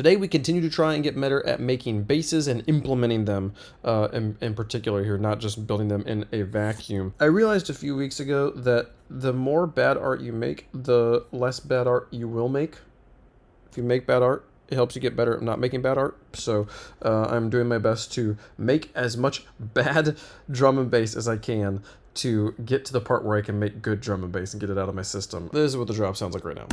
Today we continue to try and get better at making basses and implementing them in particular here, not just building them in a vacuum. I realized a few weeks ago that the more bad art you make, the less bad art you will make. If you make bad art, it helps you get better at not making bad art. So I'm doing my best to make as much bad drum and bass as I can to get to the part where I can make good drum and bass and get it out of my system. This is what the drop sounds like right now.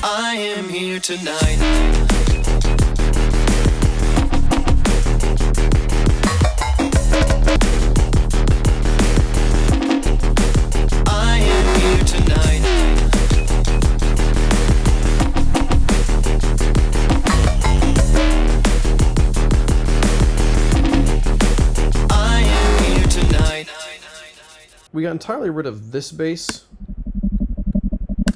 I am here tonight. I am here tonight. I am here tonight. We got entirely rid of this bass.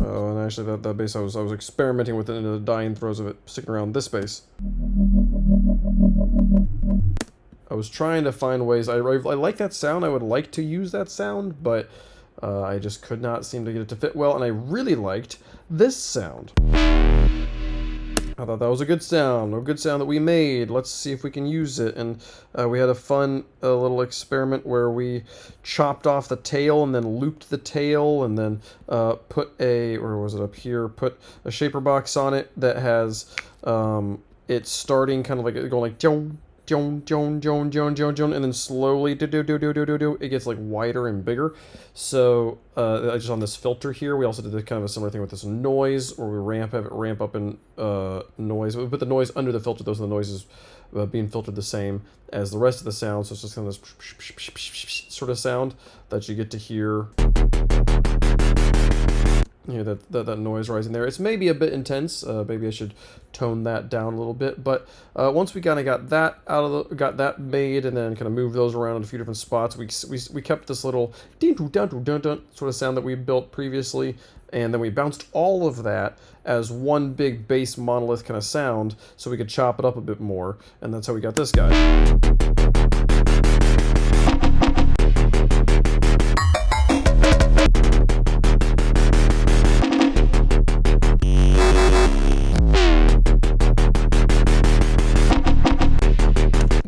Oh, and actually that bass I was experimenting with it in the dying throes of it sticking around this bass. I was trying to find ways. I like that sound. I would like to use that sound, but I just could not seem to get it to fit well. And I really liked this sound. I thought that was a good sound that we made. Let's see if we can use it. And we had a fun little experiment where we chopped off the tail and then looped the tail and then put or was it up here? Put a shaper box on it that has it starting kind of like going like Joan, Joan, Joan, Joan, Joan, Joan, Joan, and then slowly it gets like wider and bigger. So just on this filter here, we also did kind of a similar thing with this noise, where we have it ramp up in noise. We put the noise under the filter, those are the noises being filtered the same as the rest of the sound. So it's just kind of this sort of sound that you get to hear. You know, that noise rising there. It's maybe a bit intense. Maybe I should tone that down a little bit. But once we kind of got that made, and then kind of moved those around in a few different spots, we kept this little sort of sound that we built previously, and then we bounced all of that as one big bass monolith kind of sound, so we could chop it up a bit more, and that's how we got this guy.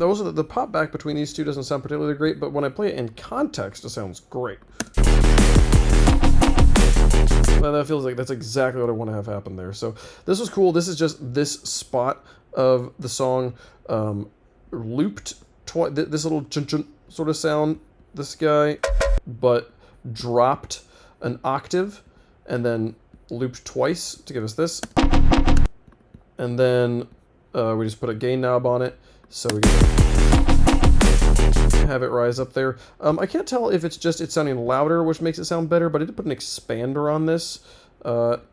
Also, the pop back between these two doesn't sound particularly great, but when I play it in context, it sounds great. Well, that feels like that's exactly what I want to have happen there. So this was cool. This is just this spot of the song looped twice. This little sort of sound, this guy, but dropped an octave and then looped twice to give us this. And then we just put a gain knob on it. So we can have it rise up there. I can't tell if it's sounding louder, which makes it sound better, but I did put an expander on this. But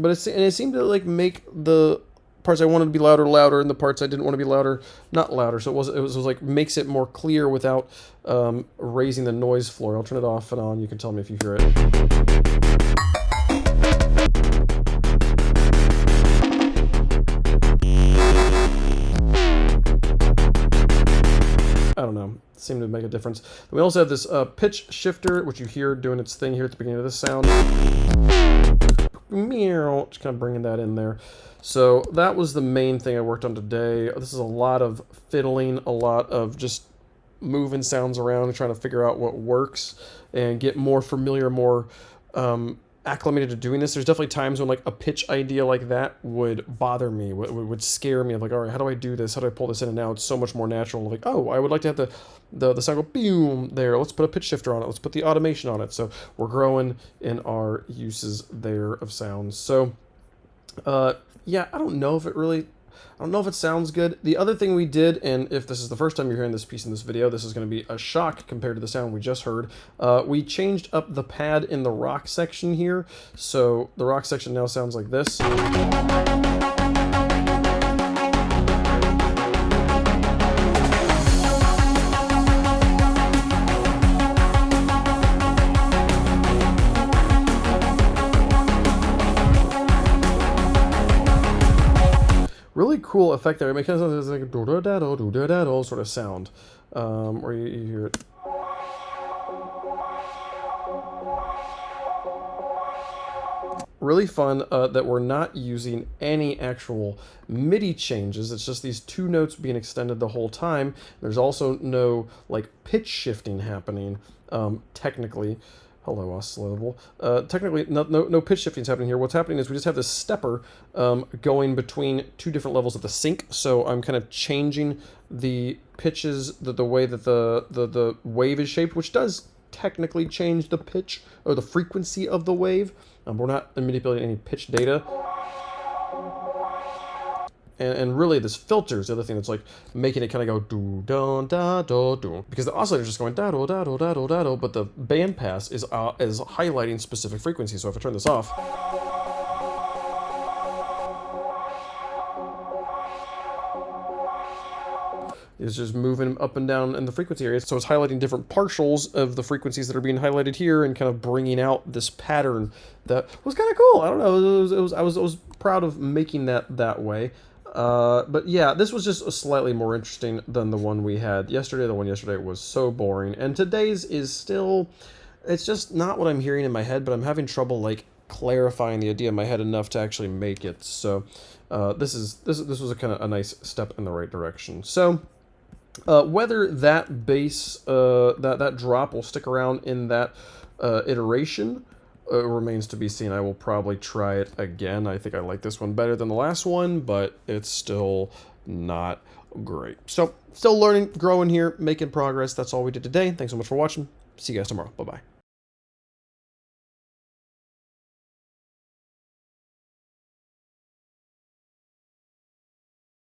it seemed to like make the parts I wanted to be louder, and the parts I didn't want to be louder, not louder. So it was like makes it more clear without raising the noise floor. I'll turn it off and on. You can tell me if you hear it. I don't know, seemed to make a difference. We also have this pitch shifter, which you hear doing its thing here at the beginning of this sound. Meow, just kind of bringing that in there. So that was the main thing I worked on today. This is a lot of fiddling, a lot of just moving sounds around and trying to figure out what works and get more familiar, more acclimated to doing this. There's definitely times when like a pitch idea like that would bother me, would scare me. I'm like, all right, how do I do this? How do I pull this in? And now it's so much more natural. Like, oh, I would like to have the sound go boom there. Let's put a pitch shifter on it. Let's put the automation on it. So we're growing in our uses there of sounds. So yeah, I don't know if it sounds good. The other thing we did, and if this is the first time you're hearing this piece in this video, this is going to be a shock compared to the sound we just heard. We changed up the pad in the rock section here. So the rock section now sounds like this. Really cool effect there. It kind of sounds like a do-da-da-do, sort of sound, where you hear it. really fun that we're not using any actual MIDI changes. It's just these two notes being extended the whole time. There's also no like pitch shifting happening technically. Hello, oscillatable. Technically, no pitch shifting is happening here. What's happening is we just have this stepper going between two different levels of the sync. So I'm kind of changing the pitches, the way that the wave is shaped, which does technically change the pitch or the frequency of the wave. We're not manipulating any pitch data. And really, this filter is the other thing that's like making it kind of go do da da do do, because the oscillator is just going da do da do da do da do, but the bandpass is highlighting specific frequencies. So if I turn this off, it's just moving up and down in the frequency area. So it's highlighting different partials of the frequencies that are being highlighted here and kind of bringing out this pattern that was kind of cool. I don't know. I was proud of making that way. But yeah, this was just slightly more interesting than the one we had yesterday. The one yesterday was so boring. And today's is still, it's just not what I'm hearing in my head, but I'm having trouble like clarifying the idea in my head enough to actually make it. So this was a kind of a nice step in the right direction. So whether that bass, that drop will stick around in that iteration remains to be seen. I will probably try it again. I think I like this one better than the last one, but it's still not great. So, still learning, growing here, making progress. That's all we did today. Thanks so much for watching. See you guys tomorrow. Bye-bye.